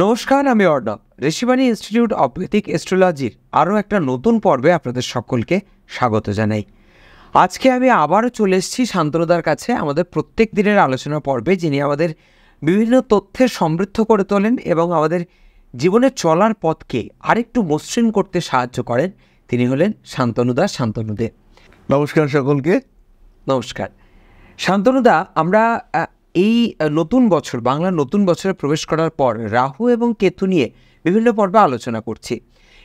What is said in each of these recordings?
নমস্কার, আমি Arnab. Rishibani institute of বৈদিক অ্যাস্ট্রোলজির আরও একটা নতুন পর্বে আপনাদের সকলকে স্বাগত জানাই। আজকে আমি আবারও চলে এসেছি শান্তনুদার কাছে আমাদের প্রত্যেক দিনের আলোচনা পর্বে, যিনি আমাদের বিভিন্ন তথ্যের সমৃদ্ধ করে তোলেন এবং আমাদের জীবনের চলার পথকে আরেকটু মসৃণ করতে সাহায্য করেন। তিনি হলেন শান্তনুদে। নমস্কার সকলকে। নমস্কার শান্তনুদা। আমরা এই নতুন বছর, বাংলার নতুন বছরে প্রবেশ করার পর রাহু এবং কেতু নিয়ে বিভিন্ন পর্বে আলোচনা করছি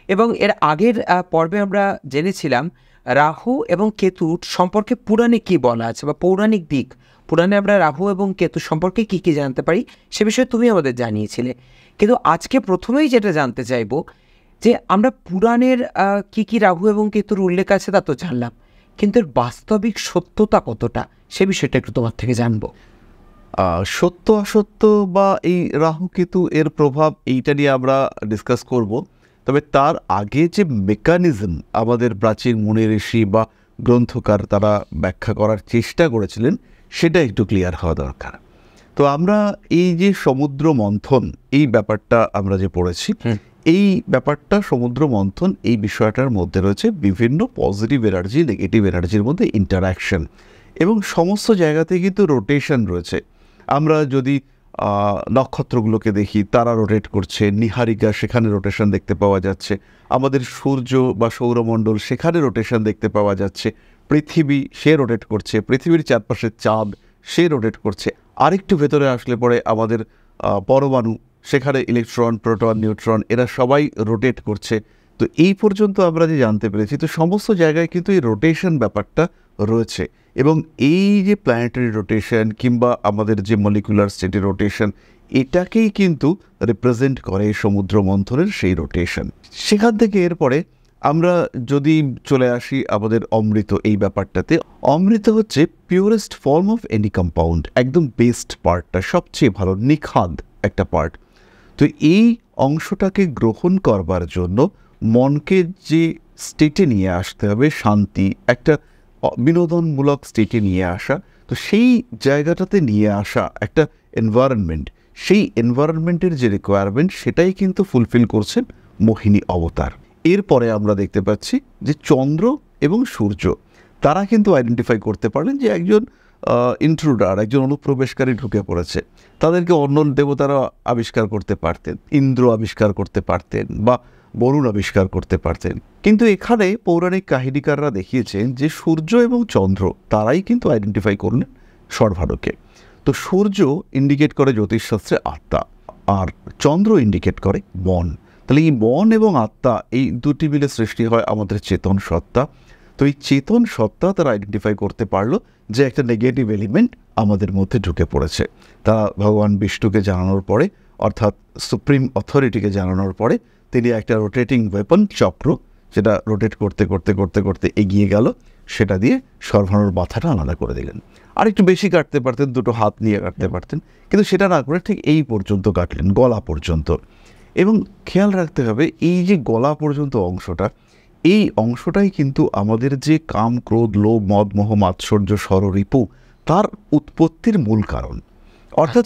এবং এর আগের পর্বে আমরা জেনেছিলাম রাহু এবং কেতুর সম্পর্কে পুরাণে কী বলা আছে বা পৌরাণিক দিক, পুরাণে আমরা রাহু এবং কেতু সম্পর্কে কী কী জানতে পারি সে বিষয়ে তুমি আমাদের জানিয়েছিলে। কিন্তু আজকে প্রথমেই যেটা জানতে চাইব যে আমরা পুরাণের কী কী রাহু এবং কেতুর উল্লেখ আছে তা তো জানলাম, কিন্তু এর বাস্তবিক সত্যতা কতটা সে বিষয়টা একটু তোমার থেকে জানবো। সত্য অসত্য বা এই রাহু কেতু এর প্রভাব, এইটা নিয়ে আমরা ডিসকাস করব। তবে তার আগে যে মেকানিজম আমাদের প্রাচীন মুনি ঋষি বা গ্রন্থকার তারা ব্যাখ্যা করার চেষ্টা করেছিলেন সেটা একটু ক্লিয়ার হওয়া দরকার। তো আমরা এই যে সমুদ্র মন্থন, এই ব্যাপারটা আমরা যে পড়েছি, এই ব্যাপারটা সমুদ্র মন্থন, এই বিষয়টার মধ্যে রয়েছে বিভিন্ন পজিটিভ এনার্জি, নেগেটিভ এনার্জির মধ্যে ইন্টারাকশন এবং সমস্ত জায়গাতে কিন্তু রোটেশন রয়েছে। আমরা যদি নক্ষত্রগুলোকে দেখি, তারা রোটেট করছে, নীহারিকা সেখানে রোটেশন দেখতে পাওয়া যাচ্ছে, আমাদের সূর্য বা সৌরমণ্ডল সেখানে রোটেশন দেখতে পাওয়া যাচ্ছে, পৃথিবী সে রোটেট করছে, পৃথিবীর চারপাশে চাঁদ সে রোটেট করছে, আরেকটু ভেতরে আসলে পরে আমাদের পরমাণু, সেখানে ইলেকট্রন, প্রোটন, নিউট্রন এরা সবাই রোটেট করছে। তো এই পর্যন্ত আমরা যে জানতে পেরেছি, তো সমস্ত জায়গায় কিন্তু এই রোটেশন ব্যাপারটা রয়েছে এবং এই যে প্ল্যানেটারি রোটেশন কিংবা আমাদের যে মলিকুলার স্টেটের রোটেশন, এটাকেই কিন্তু রিপ্রেজেন্ট করে সমুদ্র মন্থনের সেই রোটেশন। সেখান থেকে এরপরে আমরা যদি চলে আসি আমাদের অমৃত এই ব্যাপারটাতে, অমৃত হচ্ছে purest form of any compound, একদম বেস্ট পার্টটা, সবচেয়ে ভালো নিখাদ একটা পার্ট। তো এই অংশটাকে গ্রহণ করবার জন্য মনকে যে স্টেটে নিয়ে আসতে হবে, শান্তি, একটা বিনোদনমূলক স্টেটে নিয়ে আসা, তো সেই জায়গাটাতে নিয়ে আসা একটা এনভায়রনমেন্ট, সেই এনভায়রনমেন্টের যে রিকোয়ারমেন্ট সেটাই কিন্তু ফুলফিল করছেন মোহিনী অবতার। এরপরে আমরা দেখতে পাচ্ছি যে চন্দ্র এবং সূর্য, তারা কিন্তু আইডেন্টিফাই করতে পারলেন যে একজন ইন্ট্রুডার, একজন অনুপ্রবেশকারী ঢুকে পড়েছে। তাদেরকে অন্য দেবতারা আবিষ্কার করতে পারতেন, ইন্দ্র আবিষ্কার করতে পারতেন বা বরুণ আবিষ্কার করতে পারতেন, কিন্তু এখানে পৌরাণিক কাহিনীকাররা দেখিয়েছেন যে সূর্য এবং চন্দ্র তারাই কিন্তু আইডেন্টিফাই করলেন সর্বাণুকে। তো সূর্য ইন্ডিকেট করে জ্যোতিষশাস্ত্রে আত্মা, আর চন্দ্র ইন্ডিকেট করে মন। তাহলে এই মন এবং আত্মা, এই দুটি মিলে সৃষ্টি হয় আমাদের চেতন সত্তা। তো এই চেতন সত্তা তারা আইডেন্টিফাই করতে পারলো যে একটা নেগেটিভ এলিমেন্ট আমাদের মধ্যে ঢুকে পড়েছে। তা ভগবান বিষ্ণুকে জানানোর পরে, অর্থাৎ সুপ্রিম অথরিটিকে জানানোর পরে, তিনি একটা রোটেটিং ওয়েপন চক্র, যেটা রোটেট করতে করতে করতে করতে এগিয়ে গেল, সেটা দিয়ে সর্বাণুর মাথাটা আলাদা করে দিলেন। আর একটু বেশি কাটতে পারতেন, দুটো হাত নিয়ে কাটতে পারতেন, কিন্তু সেটা না করে ঠিক এই পর্যন্ত কাটলেন, গলা পর্যন্ত। এবং খেয়াল রাখতে হবে এই যে গলা পর্যন্ত অংশটা, এই অংশটাই কিন্তু আমাদের যে কাম, ক্রোধ, লোভ, মদ, মোহ, মাৎসর্য, ষড়রিপু, তার উৎপত্তির মূল কারণ। অর্থাৎ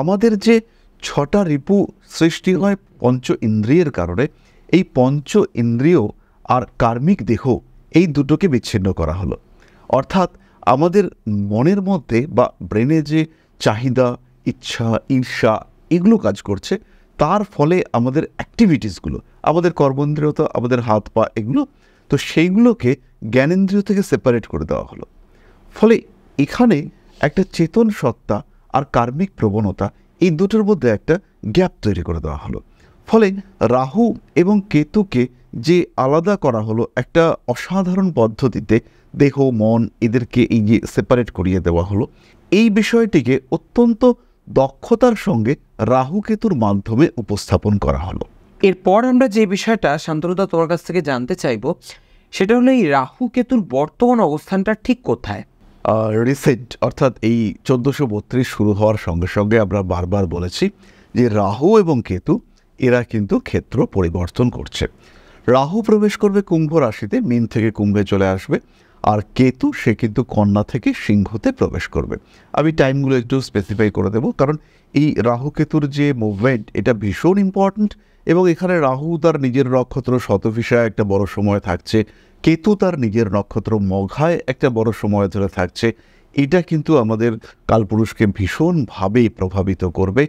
আমাদের যে 6টা রিপু সৃষ্টি হয় পঞ্চ ইন্দ্রিয়ের কারণে, এই পঞ্চ ইন্দ্রিয় আর কার্মিক দেহ, এই দুটোকে বিচ্ছিন্ন করা হলো। অর্থাৎ আমাদের মনের মধ্যে বা ব্রেনে যে চাহিদা, ইচ্ছা, ঈর্ষা এগুলো কাজ করছে, তার ফলে আমাদের অ্যাক্টিভিটিসগুলো, আমাদের কর্মেন্দ্রিয়তা, আমাদের হাত পা, এগুলো, তো সেইগুলোকে জ্ঞানেন্দ্রিয় থেকে সেপারেট করে দেওয়া হলো। ফলে এখানে একটা চেতন সত্তা আর কার্মিক প্রবণতা, এই দুটোর মধ্যে একটা গ্যাপ তৈরি করে দেওয়া হলো। ফলে রাহু এবং কেতুকে যে আলাদা করা হলো একটা অসাধারণ পদ্ধতিতে, দেহ, মন এদেরকে এই যে সেপারেট করিয়ে দেওয়া হলো, এই বিষয়টিকে অত্যন্ত দক্ষতার সঙ্গে রাহু কেতুর মাধ্যমে উপস্থাপন করা হলো। এরপর আমরা যে বিষয়টা শান্তনুদা তোমার কাছ থেকে জানতে চাইব সেটা হলো এই রাহু কেতুর বর্তমান অবস্থানটা ঠিক কোথায়। রিসেন্ট, অর্থাৎ এই 1432 শুরু হওয়ার সঙ্গে সঙ্গে আমরা বারবার বলেছি যে রাহু এবং কেতু এরা কিন্তু ক্ষেত্র পরিবর্তন করছে। রাহু প্রবেশ করবে কুম্ভ রাশিতে, মীন থেকে কুম্ভে চলে আসবে, আর কেতু সে কিন্তু কন্যা থেকে সিংহতে প্রবেশ করবে। আমি টাইমগুলো একটু স্পেসিফাই করে দেবো, কারণ এই রাহু কেতুর যে মুভমেন্ট এটা ভীষণ ইম্পর্ট্যান্ট। এবং এখানে রাহু তার নিজের নক্ষত্র শতভিষায় একটা বড় সময় থাকছে, কেতু তার নিজের নক্ষত্র মঘায় একটা বড় সময় ধরে থাকছে। এটা কিন্তু আমাদের কালপুরুষকে ভীষণভাবে প্রভাবিত করবে।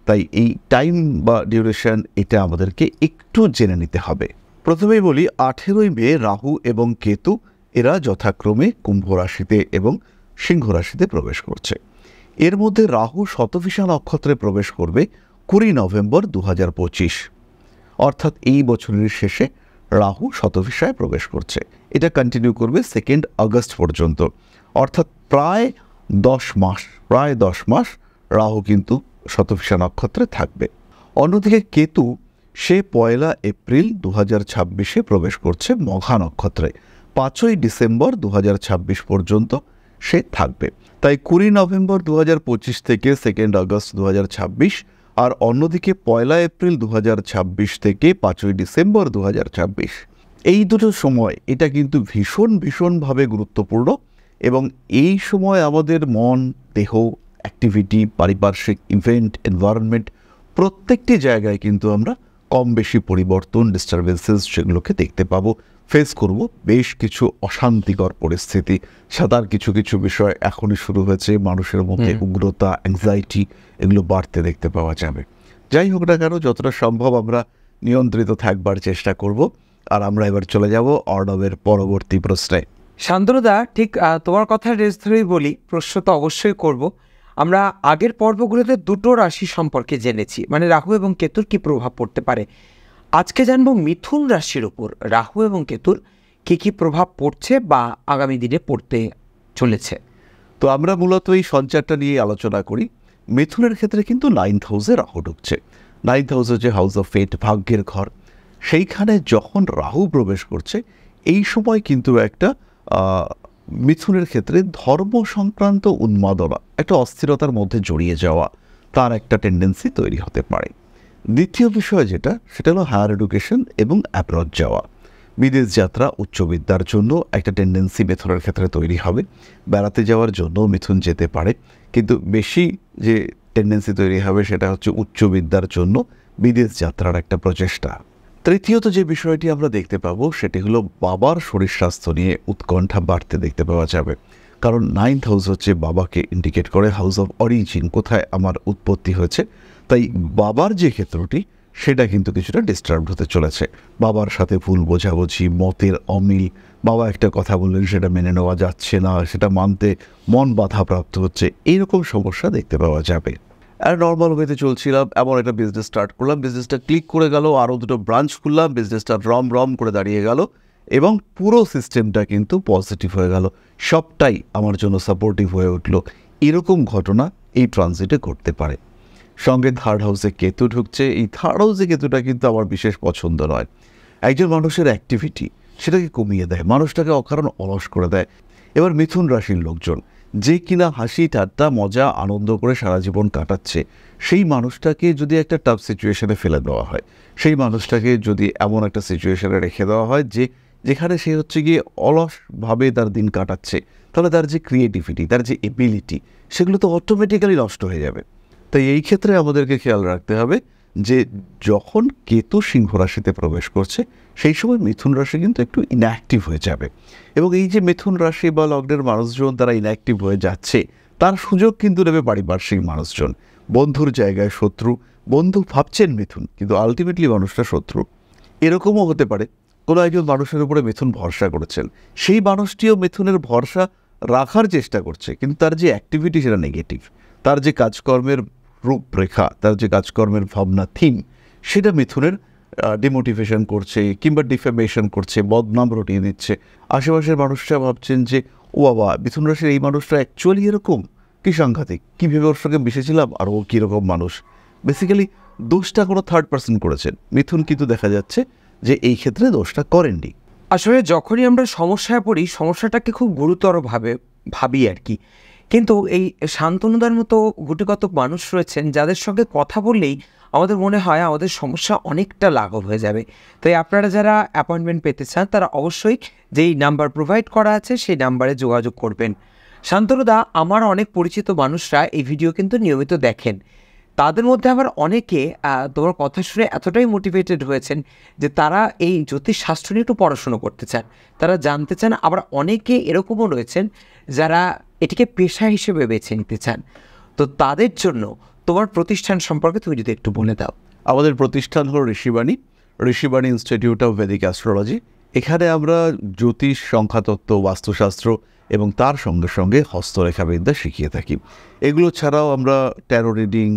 তাই এই টাইম বা ডিউরেশন এটা আমাদেরকে একটু জেনে নিতে হবে। প্রথমেই বলি 18ই মে রাহু এবং কেতু এরা যথাক্রমে কুম্ভ রাশিতে এবং সিংহ রাশিতে প্রবেশ করছে। এর মধ্যে রাহু শতভিষা নক্ষত্রে প্রবেশ করবে 20 নভেম্বর 2025, অর্থাৎ এই বছরের শেষে রাহু শতভিষায় প্রবেশ করছে। এটা কন্টিনিউ করবে 2 আগস্ট পর্যন্ত, অর্থাৎ প্রায় 10 মাস রাহু কিন্তু শতভিষা নক্ষত্রে থাকবে। অন্যদিকে কেতু সে 1 এপ্রিল 2026 প্রবেশ করছে মঘা নক্ষত্রে, 5 ডিসেম্বর 2026 পর্যন্ত সে থাকবে। তাই 20 নভেম্বর 2025 থেকে 2 আগস্ট 2026, আর অন্যদিকে 1 এপ্রিল 2026 থেকে 5 ডিসেম্বর 2026, এই দুটো সময় এটা কিন্তু ভীষণভাবে গুরুত্বপূর্ণ। এবং এই সময় আমাদের মন, দেহ, অ্যাক্টিভিটি, পারিপার্শ্বিক ইভেন্ট, এনভায়রনমেন্ট প্রত্যেকটি জায়গায় কিন্তু আমরা কম বেশি পরিবর্তন, ডিস্টারবেন্সেস সেগুলোকে দেখতে পাবো, ফেস করব বেশ কিছু অশান্তিকর পরিস্থিতি। সাধারণ কিছু বিষয় এখনই শুরু হয়েছে, মানুষের মধ্যে উগ্রতা, অ্যাংজাইটি এগুলো বাড়তে দেখতে পাওয়া যাবে। যাই হোক না কেন, যতটা সম্ভব আমরা নিয়ন্ত্রিত থাকবার চেষ্টা করব। আর আমরা এবার চলে যাব অর্ণবের পরবর্তী প্রশ্নে। শান্তনুদা, ঠিক তোমার কথা রেস ধরেই বলি, প্রশ্ন তো অবশ্যই করব। আমরা আগের পর্বগুলোতে দুটো রাশি সম্পর্কে জেনেছি, মানে রাহু এবং কেতুর কি প্রভাব পড়তে পারে। আজকে জানবো মিথুন রাশির উপর রাহু এবং কেতুর কি প্রভাব পড়ছে বা আগামী দিনে পড়তে চলেছে। তো আমরা মূলত এই সঞ্চারটা নিয়ে আলোচনা করি। মিথুনের ক্ষেত্রে কিন্তু 9th হাউসে রাহু ঢুকছে। 9th হাউস হচ্ছে হাউস অফ ফেট, ভাগ্যের ঘর। সেইখানে যখন রাহু প্রবেশ করছে, এই সময় কিন্তু একটা মিথুনের ক্ষেত্রে ধর্ম সংক্রান্ত উন্মাদনা, একটা অস্থিরতার মধ্যে জড়িয়ে যাওয়া, তার একটা টেন্ডেন্সি তৈরি হতে পারে। দ্বিতীয় বিষয় যেটা, সেটা হলো হায়ার এডুকেশন এবং অ্যাব্রড যাওয়া, বিদেশ যাত্রা, উচ্চবিদ্যার জন্য একটা টেন্ডেন্সি মিথুনের ক্ষেত্রে তৈরি হবে। বেড়াতে যাওয়ার জন্য মিথুন যেতে পারে, কিন্তু বেশি যে টেন্ডেন্সি তৈরি হবে সেটা হচ্ছে উচ্চবিদ্যার জন্য বিদেশ যাত্রার একটা প্রচেষ্টা। তৃতীয়ত যে বিষয়টি আমরা দেখতে পাবো সেটি হলো বাবার শরীর স্বাস্থ্য নিয়ে উৎকণ্ঠা বাড়তে দেখতে পাওয়া যাবে। কারণ 9th হাউস হচ্ছে বাবাকে ইন্ডিকেট করে, হাউস অফ অরিজিন, কোথায় আমার উৎপত্তি হয়েছে। তাই বাবার যে ক্ষেত্রটি সেটা কিন্তু কিছুটা ডিস্টার্ব হতে চলেছে। বাবার সাথে ভুল বোঝাবুঝি, মতের অমিল, বাবা একটা কথা বললেন সেটা মেনে নেওয়া যাচ্ছে না, সেটা মানতে মন বাধাপ্রাপ্ত হচ্ছে, এইরকম সমস্যা দেখতে পাওয়া যাবে। আর নর্মাল ওয়েতে চলছিলাম, এমন একটা বিজনেস স্টার্ট করলাম, বিজনেসটা ক্লিক করে গেল, আরও দুটো ব্রাঞ্চ খুললাম, বিজনেসটা রম করে দাঁড়িয়ে গেল এবং পুরো সিস্টেমটা কিন্তু পজিটিভ হয়ে গেল, সবটাই আমার জন্য সাপোর্টিভ হয়ে উঠল। এরকম ঘটনা এই ট্রানজিটে ঘটতে পারে। সঙ্গে 3rd হাউসে কেতু ঢুকছে। এই 3rd হাউসে কেতুটা কিন্তু আমার বিশেষ পছন্দ নয়। একজন মানুষের অ্যাক্টিভিটি সেটাকে কমিয়ে দেয়, মানুষটাকে অকারণ অলস করে দেয়। এবার মিথুন রাশির লোকজন যে কিনা হাসি ঠাট্টা মজা আনন্দ করে সারা জীবন কাটাচ্ছে, সেই মানুষটাকে যদি একটা টাফ সিচুয়েশনে ফেলে দেওয়া হয়, সেই মানুষটাকে যদি এমন একটা সিচুয়েশনে রেখে দেওয়া হয় যেখানে সে হচ্ছে গিয়ে অলসভাবে তার দিন কাটাচ্ছে, তাহলে তার যে ক্রিয়েটিভিটি, তার যে এবিলিটি, সেগুলো তো অটোমেটিক্যালি নষ্ট হয়ে যাবে। তাই এই ক্ষেত্রে আমাদেরকে খেয়াল রাখতে হবে যে যখন কেতু সিংহ রাশিতে প্রবেশ করছে, সেই সময় মিথুন রাশি কিন্তু একটু ইনঅ্যাক্টিভ হয়ে যাবে। এবং এই যে মিথুন রাশি বা লগ্নের মানুষজন তারা ইনঅ্যাক্টিভ হয়ে যাচ্ছে, তার সুযোগ কিন্তু নেবে পারিপার্শ্বিক মানুষজন। বন্ধুর জায়গায় শত্রু, বন্ধু ভাবছেন মিথুন, কিন্তু আলটিমেটলি মানুষটা শত্রু। এরকমও হতে পারে কোনো একজন মানুষের উপরে মিথুন ভরসা করেছেন, সেই মানুষটিও মিথুনের ভরসা রাখার চেষ্টা করছে, কিন্তু তার যে অ্যাক্টিভিটি সেটা নেগেটিভ, তার যে কাজকর্মের রূপরেখা, তার যে কাজকর্মের ভাবনা, থিম, সেটা মিথুনের ডিমোটিভেশন করছে কিংবা ডিফেমেশন করছে, বদনাম রটিয়ে দিচ্ছে। আশেপাশের মানুষরা ভাবছেন যে ও বাবা, মিথুন রাশির এই মানুষটা অ্যাকচুয়ালি এরকম, কি সাংঘাতিক, কী ভেবে ওর সঙ্গে মিশেছিলাম, আর ও কীরকম মানুষ। বেসিক্যালি দোষটা কোনো থার্ড পার্সন করেছেন, মিথুন কিন্তু দেখা যাচ্ছে যে এই ক্ষেত্রে দোষটা করেননি। আসলে যখনই আমরা সমস্যায় পড়ি, সমস্যাটাকে খুব গুরুতরভাবে ভাবি আর কি। কিন্তু এই শান্তনুদার মতো গুটিকত মানুষ রয়েছেন যাদের সঙ্গে কথা বললেই আমাদের মনে হয় আমাদের সমস্যা অনেকটা লাঘব হয়ে যাবে। তাই আপনারা যারা অ্যাপয়েন্টমেন্ট পেতে চান তারা অবশ্যই যেই নাম্বার প্রোভাইড করা আছে সেই নাম্বারে যোগাযোগ করবেন। শান্তনুদা, আমার অনেক পরিচিত মানুষরা এই ভিডিও কিন্তু নিয়মিত দেখেন। তাদের মধ্যে আবার অনেকে তোমার কথা শুনে এতটাই মোটিভেটেড হয়েছেন যে তারা এই জ্যোতিষশাস্ত্র নিয়ে একটু পড়াশুনো করতে চান, তারা জানতে চান। আবার অনেকে এরকমও রয়েছেন যারা এটিকে পেশা হিসেবে বেছে নিতে চান। তো তাদের জন্য তোমার প্রতিষ্ঠান সম্পর্কে তুমি যদি একটু বলে দাও। আমাদের প্রতিষ্ঠান হলো Rishibani institute of Vedic astrology. এখানে আমরা জ্যোতিষ, সংখ্যাতত্ত্ব, বাস্তুশাস্ত্র এবং তার সঙ্গে সঙ্গে হস্তরেখাবিদ্যা শিখিয়ে থাকি। এগুলো ছাড়াও আমরা ট্যারো রিডিং,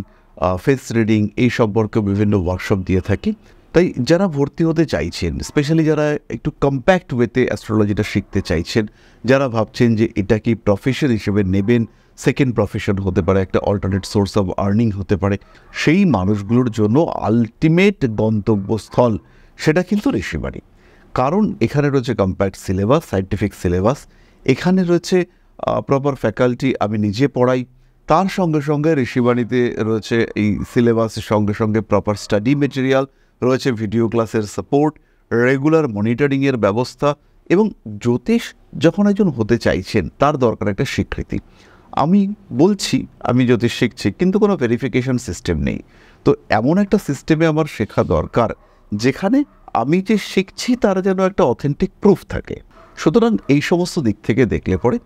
ফেস রিডিং এই সম্পর্কে বিভিন্ন ওয়ার্কশপ দিয়ে থাকি। তাই যারা ভর্তি হতে চাইছেন, স্পেশালি যারা একটু কম্প্যাক্ট ওয়েতে অ্যাস্ট্রোলজিটা শিখতে চাইছেন, যারা ভাবছেন যে এটা কি প্রফেশন হিসেবে নেবেন, সেকেন্ড প্রফেশন হতে পারে, একটা অল্টারনেট সোর্স অফ আর্নিং হতে পারে, সেই মানুষগুলোর জন্য আলটিমেট গন্তব্যস্থল সেটা কিন্তু ঋষিবাণী। কারণ এখানে রয়েছে কম্প্যাক্ট সিলেবাস, সায়েন্টিফিক সিলেবাস, এখানে রয়েছে প্রপার ফ্যাকাল্টি, আমি নিজে পড়াই। তার সঙ্গে সঙ্গে ঋষিবাণীতে রয়েছে এই সিলেবাসের সঙ্গে সঙ্গে প্রপার স্টাডি মেটেরিয়াল, রয়েছে ভিডিও ক্লাসের সাপোর্ট, রেগুলার মনিটরিংয়ের ব্যবস্থা। এবং জ্যোতিষ যখন একজন হতে চাইছেন তার দরকার একটা স্বীকৃতি। আমি বলছি আমি জ্যোতিষ শিখছি, কিন্তু কোনো ভেরিফিকেশন সিস্টেম নেই। তো এমন একটা সিস্টেমে আমার শেখা দরকার যেখানে আমি যে শিখছি তার যেন একটা অথেন্টিক প্রুফ থাকে। সুতরাং এই সমস্ত দিক থেকে দেখলে পরে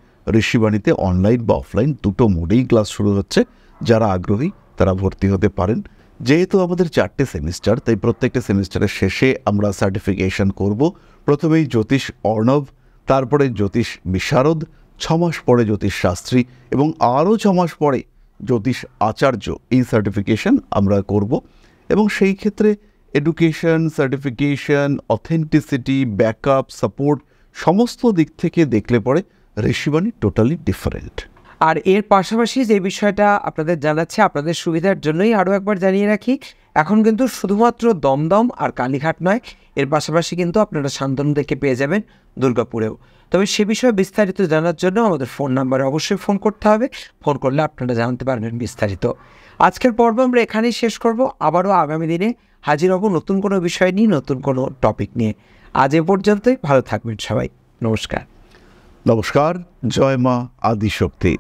ঋষিবাণীতে অনলাইন বা অফলাইন দুটো মোডেই ক্লাস শুরু হচ্ছে। যারা আগ্রহী তারা ভর্তি হতে পারেন। যেহেতু আমাদের 4টে সেমিস্টার, তাই প্রত্যেকটা সেমিস্টারের শেষে আমরা সার্টিফিকেশন করব। প্রথমেই জ্যোতিষ অর্ণব, তারপরে জ্যোতিষ বিশারদ, 6 মাস পরে জ্যোতিষ শাস্ত্রী এবং আরও 6 মাস পরে জ্যোতিষ আচার্য। এই সার্টিফিকেশন আমরা করব এবং সেই ক্ষেত্রে education, certification, authenticity, backup, support সমস্ত দিক থেকে দেখলে পরে ঋষিবাণী টোটালি ডিফারেন্ট। আর এর পাশাপাশি যে বিষয়টা আপনাদের জানাচ্ছে, আপনাদের সুবিধার জন্যই আরও একবার জানিয়ে রাখি, এখন কিন্তু শুধুমাত্র দমদম আর কালীঘাট নয়, এর পাশাপাশি কিন্তু আপনারা শান্তনুদাকে পেয়ে যাবেন দুর্গাপুরেও। তবে সে বিষয়ে বিস্তারিত জানার জন্য আমাদের ফোন নাম্বারে অবশ্যই ফোন করতে হবে। ফোন করলে আপনারা জানতে পারবেন বিস্তারিত। আজকের পর্ব আমরা এখানেই শেষ করব। আবারও আগামী দিনে হাজির হব নতুন কোনো বিষয় নিয়ে, নতুন কোনো টপিক নিয়ে। আজ এ পর্যন্তই, ভালো থাকবেন সবাই। নমস্কার। নমস্কার। জয় মা আদিশক্তি।